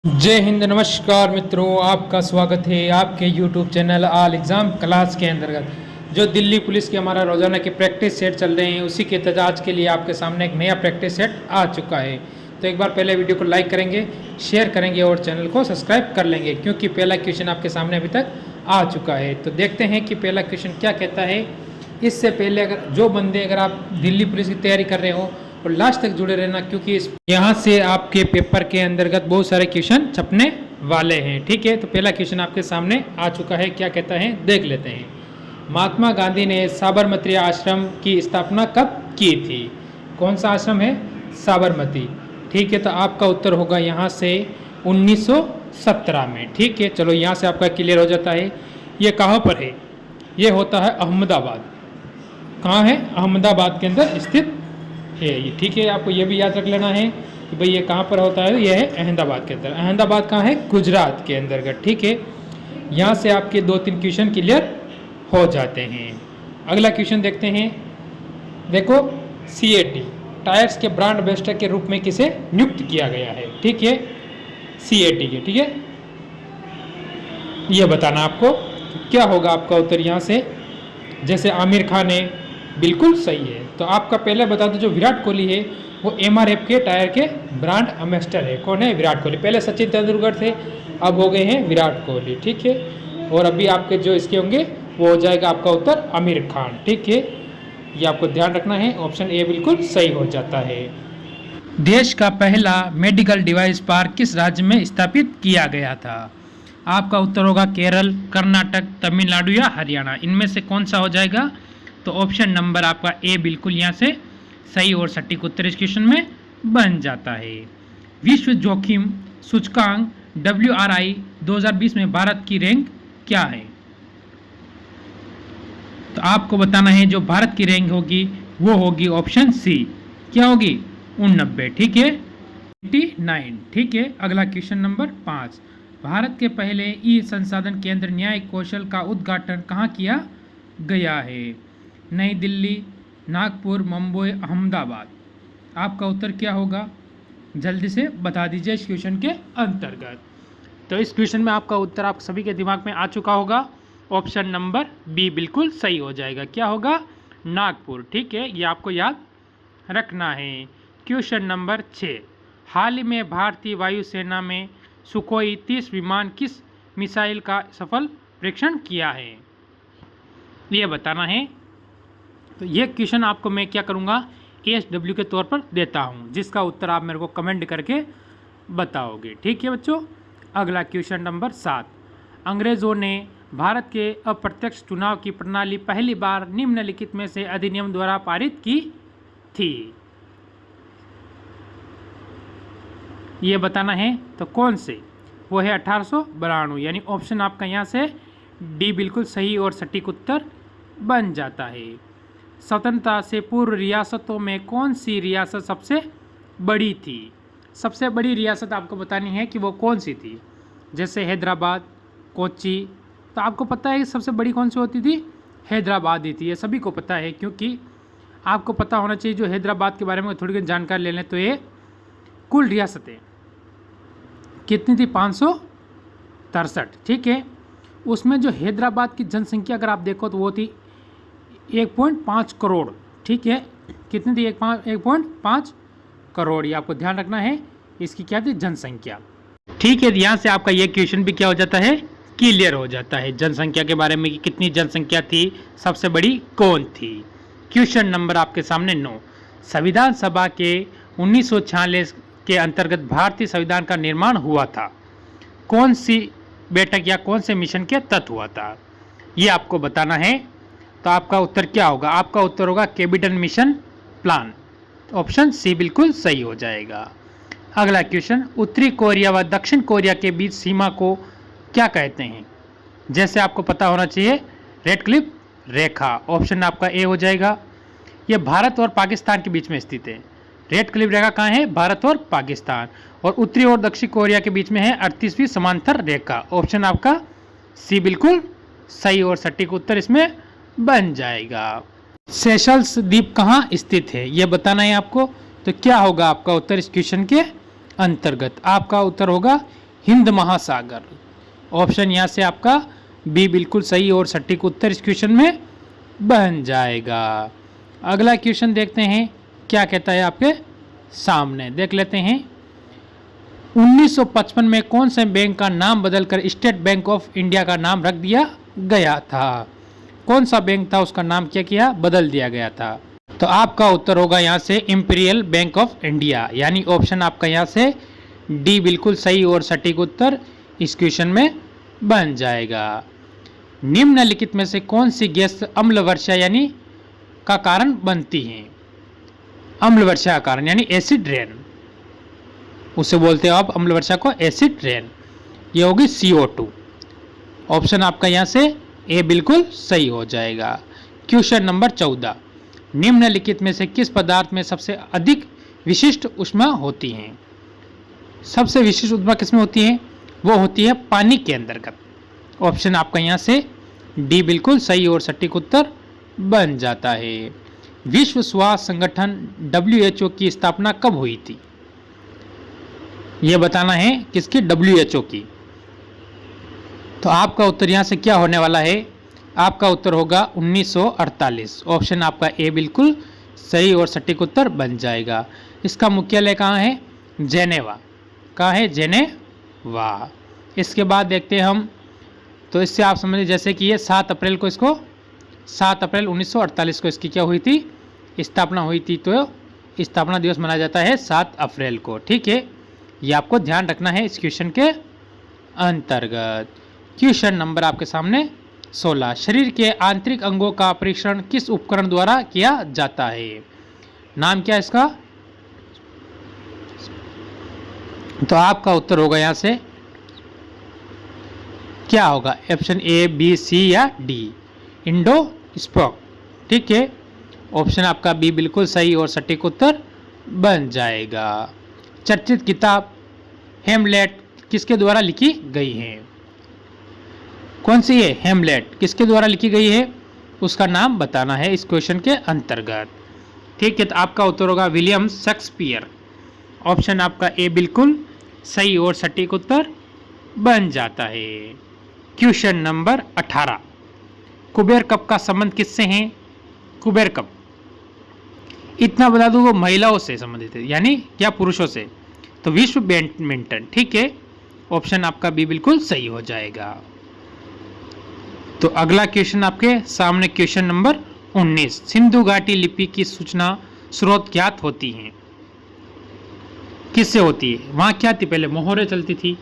जय हिंद। नमस्कार मित्रों, आपका स्वागत है आपके YouTube channel all exam class के अंतर्गत। जो दिल्ली पुलिस के हमारा रोज़ाना के प्रैक्टिस सेट चल रहे हैं उसी के तहत आज के लिए आपके सामने एक नया प्रैक्टिस सेट आ चुका है। तो एक बार पहले वीडियो को लाइक करेंगे, शेयर करेंगे और चैनल को सब्सक्राइब कर लेंगे, क्योंकि पहला क्वेश्चन आपके सामने अभी तक आ चुका है। तो देखते हैं कि पहला क्वेश्चन क्या कहता है। इससे पहले अगर आप दिल्ली पुलिस की तैयारी कर रहे हो और लास्ट तक जुड़े रहना, क्योंकि यहाँ से आपके पेपर के अंतर्गत बहुत सारे क्वेश्चन छपने वाले हैं। ठीक है, तो पहला क्वेश्चन आपके सामने आ चुका है। क्या कहता है देख लेते हैं। महात्मा गांधी ने साबरमती आश्रम की स्थापना कब की थी? कौन सा आश्रम है? साबरमती। ठीक है, तो आपका उत्तर होगा यहाँ से 1917 में। ठीक है, चलो यहाँ से आपका क्लियर हो जाता है। ये कहाँ पर है? ये होता है अहमदाबाद। कहाँ है? अहमदाबाद के अंदर स्थित है ये। ठीक है, आपको ये भी याद रख लेना है कि भाई ये कहाँ पर होता है। ये है अहमदाबाद के अंदर। अहमदाबाद कहाँ है? गुजरात के अंतर्गत। ठीक है, यहाँ से आपके 2-3 क्वेश्चन क्लियर हो जाते हैं। अगला क्वेश्चन देखते हैं। देखो, CAT टायर्स के ब्रांड एम्बेसडर के रूप में किसे नियुक्त किया गया है? ठीक है, CAT के। ठीक है, ये बताना आपको क्या होगा आपका उत्तर यहाँ से। जैसे आमिर खान है, बिल्कुल सही है। तो आपका पहले बता दो, जो विराट कोहली है वो MRF के टायर के ब्रांड एम्बेसडर है। कौन है? विराट कोहली। पहले सचिन तेंदुलकर थे, अब हो गए हैं विराट कोहली। ठीक है, और अभी आपके जो इसके होंगे वो हो जाएगा आपका उत्तर आमिर खान। ठीक है, ये आपको ध्यान रखना है। ऑप्शन ए बिल्कुल सही हो जाता है। देश का पहला मेडिकल डिवाइस पार्क किस राज्य में स्थापित किया गया था? आपका उत्तर होगा केरल, कर्नाटक, तमिलनाडु या हरियाणा। इनमें से कौन सा हो जाएगा? तो ऑप्शन नंबर आपका ए बिल्कुल यहाँ से सही और सटीक उत्तर इस क्वेश्चन में बन जाता है। विश्व जोखिम सूचकांक WRI 2020 में भारत की रैंक क्या है? तो आपको बताना है जो भारत की रैंक होगी वो होगी ऑप्शन सी। क्या होगी? 89। ठीक है, 89। ठीक है, अगला क्वेश्चन नंबर 5। भारत के पहले ई संसाधन केंद्र न्यायिक कौशल का उद्घाटन कहाँ किया गया है? नई दिल्ली, नागपुर, मुंबई, अहमदाबाद। आपका उत्तर क्या होगा? जल्दी से बता दीजिए इस क्वेश्चन के अंतर्गत। तो इस क्वेश्चन में आपका उत्तर आप सभी के दिमाग में आ चुका होगा। ऑप्शन नंबर बी बिल्कुल सही हो जाएगा। क्या होगा? नागपुर। ठीक है, ये आपको याद रखना है। Question number 6। हाल ही में भारतीय वायुसेना में सुखोई 30 विमान किस मिसाइल का सफल परीक्षण किया है? ये बताना है। तो ये क्वेश्चन आपको मैं क्या करूँगा, SW के तौर पर देता हूँ, जिसका उत्तर आप मेरे को कमेंट करके बताओगे। ठीक है बच्चों, अगला क्वेश्चन नंबर 7। अंग्रेज़ों ने भारत के अप्रत्यक्ष चुनाव की प्रणाली पहली बार निम्नलिखित में से अधिनियम द्वारा पारित की थी? ये बताना है। तो कौन से? वो है 1892। यानी ऑप्शन आपका यहाँ से डी बिल्कुल सही और सटीक उत्तर बन जाता है। स्वतंत्रता से पूर्व रियासतों में कौन सी रियासत सबसे बड़ी थी? सबसे बड़ी रियासत आपको बतानी है कि वो कौन सी थी। जैसे हैदराबाद, कोच्चि। तो आपको पता है कि सबसे बड़ी कौन सी होती थी? हैदराबाद ही थी। ये सभी को पता है, क्योंकि आपको पता होना चाहिए। जो हैदराबाद के बारे में थोड़ी जानकारी ले लें तो ये कुल रियासतें कितनी थी? 563। ठीक है, उसमें जो हैदराबाद की जनसंख्या अगर आप देखो तो वो थी 1.5 करोड़। ठीक है, कितनी थी? 1.5 करोड़। ये आपको ध्यान रखना है, इसकी क्या थी? जनसंख्या। ठीक है, यहाँ से आपका ये क्वेश्चन भी क्या हो जाता है? क्लियर हो जाता है जनसंख्या के बारे में कि कितनी जनसंख्या थी, सबसे बड़ी कौन थी। क्वेश्चन नंबर आपके सामने 9। संविधान सभा के 1946 के अंतर्गत भारतीय संविधान का निर्माण हुआ था। कौन सी बैठक या कौन से मिशन के तहत हुआ था? ये आपको बताना है। तो आपका उत्तर क्या होगा? आपका उत्तर होगा cabinet mission plan. Option C बिल्कुल सही हो जाएगा। अगला क्वेश्चन। उत्तरी कोरिया व दक्षिण कोरिया के बीच सीमा को क्या कहते हैं? जैसे आपको पता होना चाहिए, रेड क्लिफ रेखा। ऑप्शन आपका ए हो जाएगा। यह भारत और पाकिस्तान के बीच में स्थित है। रेड क्लिफ रेखा कहाँ है? भारत और पाकिस्तान। और उत्तरी और दक्षिण कोरिया के बीच में है 38वीं समांतर रेखा। ऑप्शन आपका सी बिल्कुल सही और सटीक उत्तर इसमें बन जाएगा। सेशल्स द्वीप कहाँ स्थित है? यह बताना है आपको। तो क्या होगा आपका उत्तर इस क्वेश्चन के अंतर्गत? आपका उत्तर होगा हिंद महासागर। ऑप्शन यहाँ से आपका बी बिल्कुल सही और सटीक उत्तर इस क्वेश्चन में बन जाएगा। अगला क्वेश्चन देखते हैं क्या कहता है आपके सामने, देख लेते हैं। 1955 में कौन से बैंक का नाम बदलकर स्टेट बैंक ऑफ इंडिया का नाम रख दिया गया था? कौन सा बैंक था, उसका नाम क्या किया, बदल दिया गया था? तो आपका उत्तर होगा यहाँ से इंपीरियल बैंक ऑफ इंडिया, यानी ऑप्शन आपका यहाँ से डी बिल्कुल सही और सटीक उत्तर इस क्वेश्चन में बन जाएगा। निम्नलिखित में से कौन सी गैस अम्ल वर्षा यानी का कारण बनती है? अम्ल वर्षा का कारण यानी एसिड रेन, उसे बोलते हो आप अम्ल वर्षा को, एसिड रेन। ये होगी CO2। ऑप्शन आपका यहाँ से ए बिल्कुल सही हो जाएगा। क्वेश्चन नंबर 14, निम्नलिखित में से किस पदार्थ में सबसे अधिक विशिष्ट ऊष्मा होती है? सबसे विशिष्ट ऊष्मा किसमें होती है? वो होती है पानी के अंतर्गत। ऑप्शन आपका यहाँ से डी बिल्कुल सही और सटीक उत्तर बन जाता है। विश्व स्वास्थ्य संगठन WHO की स्थापना कब हुई थी? यह बताना है किसकी, WHO की। तो आपका उत्तर यहाँ से क्या होने वाला है? आपका उत्तर होगा 1948। ऑप्शन आपका ए बिल्कुल सही और सटीक उत्तर बन जाएगा। इसका मुख्यालय कहाँ है? जेनेवा। कहाँ है? जेनेवा। इसके बाद देखते हैं हम, तो इससे आप समझिए जैसे कि ये 7 अप्रैल 1948 को इसकी क्या हुई थी, स्थापना हुई थी। तो स्थापना दिवस मनाया जाता है 7 अप्रैल को। ठीक है, ये आपको ध्यान रखना है इस क्वेश्चन के अंतर्गत। क्वेश्चन नंबर आपके सामने 16, शरीर के आंतरिक अंगों का परीक्षण किस उपकरण द्वारा किया जाता है? नाम क्या है इसका? तो आपका उत्तर होगा यहाँ से क्या होगा? ऑप्शन ए, बी, सी या डी, इंडोस्कोप। ठीक है, ऑप्शन आपका बी बिल्कुल सही और सटीक उत्तर बन जाएगा। चर्चित किताब हेमलेट किसके द्वारा लिखी गई है? कौन सी है? हेमलेट किसके द्वारा लिखी गई है, उसका नाम बताना है इस क्वेश्चन के अंतर्गत। ठीक है, तो आपका उत्तर होगा विलियम शेक्सपियर। ऑप्शन आपका ए बिल्कुल सही और सटीक उत्तर बन जाता है। क्वेश्चन नंबर 18, कुबेर कप का संबंध किससे है? कुबेर कप, इतना बता दूं, वो महिलाओं से संबंधित है, यानी क्या पुरुषों से? तो विश्व बैडमिंटन। ठीक है, ऑप्शन आपका बी बिल्कुल सही हो जाएगा। तो अगला क्वेश्चन आपके सामने, क्वेश्चन नंबर 19, सिंधु घाटी लिपि की सूचना स्रोत ज्ञात होती है? किससे होती है? वहाँ क्या थी पहले? मोहरें चलती थी,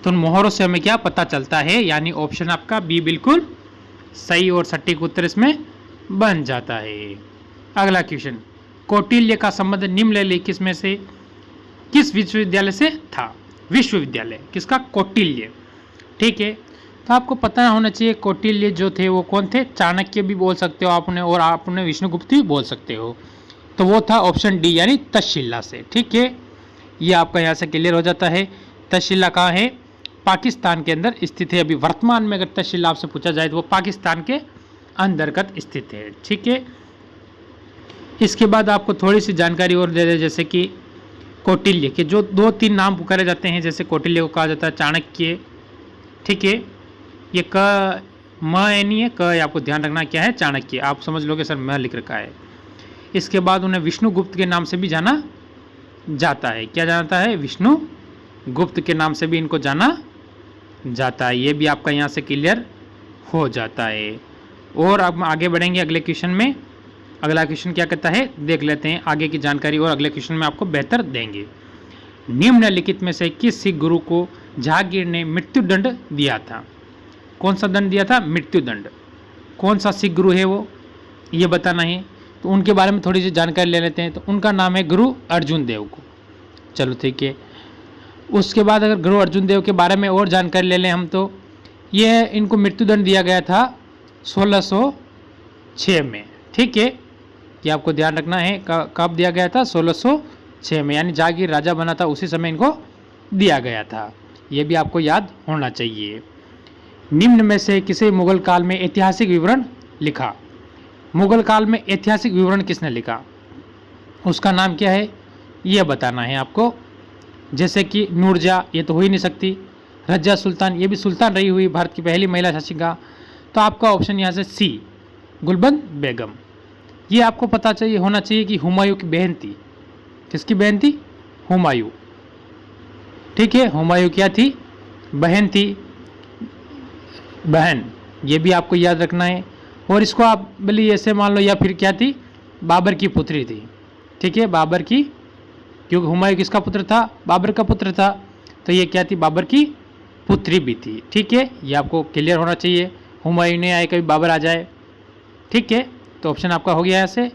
तो उन मोहरों से हमें क्या पता चलता है, यानी ऑप्शन आपका बी बिल्कुल सही और सटीक उत्तर इसमें बन जाता है। अगला क्वेश्चन, कौटिल्य का संबंध निम्नलिखित में से किस विश्वविद्यालय से था? विश्वविद्यालय किसका? कौटिल्य। ठीक है, तो आपको पता होना चाहिए कौटिल्य जो थे वो कौन थे? चाणक्य भी बोल सकते हो आप उन्हें, और आप उन्हें विष्णुगुप्त भी बोल सकते हो। तो वो था ऑप्शन डी, यानी तक्षशिला से। ठीक है, ये आपका यहाँ से क्लियर हो जाता है। तक्षशिला कहाँ है? पाकिस्तान के अंदर स्थित है। अभी वर्तमान में अगर तक्षशिला आपसे पूछा जाए तो वो पाकिस्तान के अंतर्गत स्थित है। ठीक है, इसके बाद आपको थोड़ी सी जानकारी और दे दें, जैसे कि कौटिल्य के जो 2-3 नाम पुकारे जाते हैं, जैसे कौटिल्य को कहा जाता है चाणक्य। ठीक है, ये क म नहीं है, क आपको ध्यान रखना क्या है, चाणक्य। आप समझ लोगे सर मैं लिख रखा है। इसके बाद उन्हें विष्णुगुप्त के नाम से भी जाना जाता है। क्या जानता है? विष्णुगुप्त के नाम से भी इनको जाना जाता है। ये भी आपका यहाँ से क्लियर हो जाता है। और अब आगे बढ़ेंगे अगले क्वेश्चन में। अगला क्वेश्चन क्या कहता है देख लेते हैं, आगे की जानकारी और अगले क्वेश्चन में आपको बेहतर देंगे। निम्नलिखित में से किस सिख गुरु को जहांगीर ने मृत्युदंड दिया था? कौन सा दंड दिया था? मृत्युदंड। कौन सा सिख गुरु है वो, ये बताना है। तो उनके बारे में थोड़ी सी जानकारी ले लेते हैं। तो उनका नाम है गुरु अर्जुन देव को। चलो ठीक है, उसके बाद अगर गुरु अर्जुन देव के बारे में और जानकारी ले लें हम, तो ये इनको मृत्युदंड दिया गया था 1606 में। ठीक है, ये आपको ध्यान रखना है कब दिया गया था? 1606 में, यानी जहांगीर राजा बना था उसी समय इनको दिया गया था। ये भी आपको याद होना चाहिए। निम्न में से किसे मुगल काल में ऐतिहासिक विवरण लिखा? मुगल काल में ऐतिहासिक विवरण किसने लिखा, उसका नाम क्या है, यह बताना है आपको। जैसे कि नूरजहाँ, ये तो हो ही नहीं सकती। रजिया सुल्तान, ये भी सुल्तान रही हुई भारत की पहली महिला शासिका। तो आपका ऑप्शन यहाँ से सी गुलबंद बेगम। ये आपको पता चाहिए होना चाहिए कि हुमायूं की बहन थी। किसकी बहन थी? हुमायूं। ठीक है, हुमायूं क्या थी? बहन थी, बहन। ये भी आपको याद रखना है। और इसको आप भले ऐसे मान लो, या फिर क्या थी? बाबर की पुत्री थी। ठीक है, बाबर की, क्योंकि हुमायूं किसका पुत्र था? बाबर का पुत्र था। तो ये क्या थी? बाबर की पुत्री भी थी। ठीक है, ये आपको क्लियर होना चाहिए। हुमायूं नहीं आए, कभी बाबर आ जाए। ठीक है, तो ऑप्शन आपका हो गया ऐसे।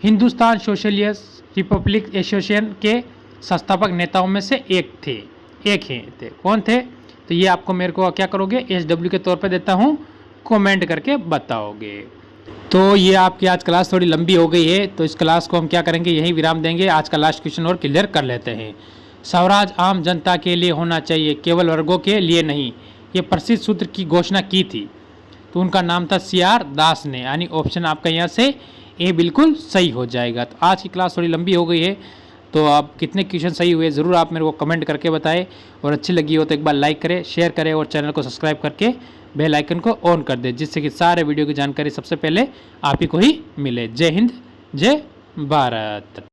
हिंदुस्तान सोशलिस्ट रिपब्लिक एसोसिएशन के संस्थापक नेताओं में से एक थे, कौन थे? तो ये आपको मेरे को क्या करोगे? SW के तौर पे देता हूँ, कमेंट करके बताओगे। तो ये आपकी आज क्लास थोड़ी लंबी हो गई है, तो इस क्लास को हम क्या करेंगे, यहीं विराम देंगे। आज का लास्ट क्वेश्चन और क्लियर कर लेते हैं। स्वराज आम जनता के लिए होना चाहिए, केवल वर्गों के लिए नहीं, ये प्रसिद्ध सूत्र की घोषणा की थी। तो उनका नाम था CR दास ने, यानी ऑप्शन आपका यहाँ से ए बिल्कुल सही हो जाएगा। तो आज की क्लास थोड़ी लंबी हो गई है, तो आप कितने क्वेश्चन सही हुए ज़रूर आप मेरे को कमेंट करके बताएं। और अच्छी लगी हो तो एक बार लाइक करें, शेयर करें और चैनल को सब्सक्राइब करके बेल आइकन को ऑन कर दें, जिससे कि सारे वीडियो की जानकारी सबसे पहले आप ही को ही मिले। जय हिंद, जय भारत।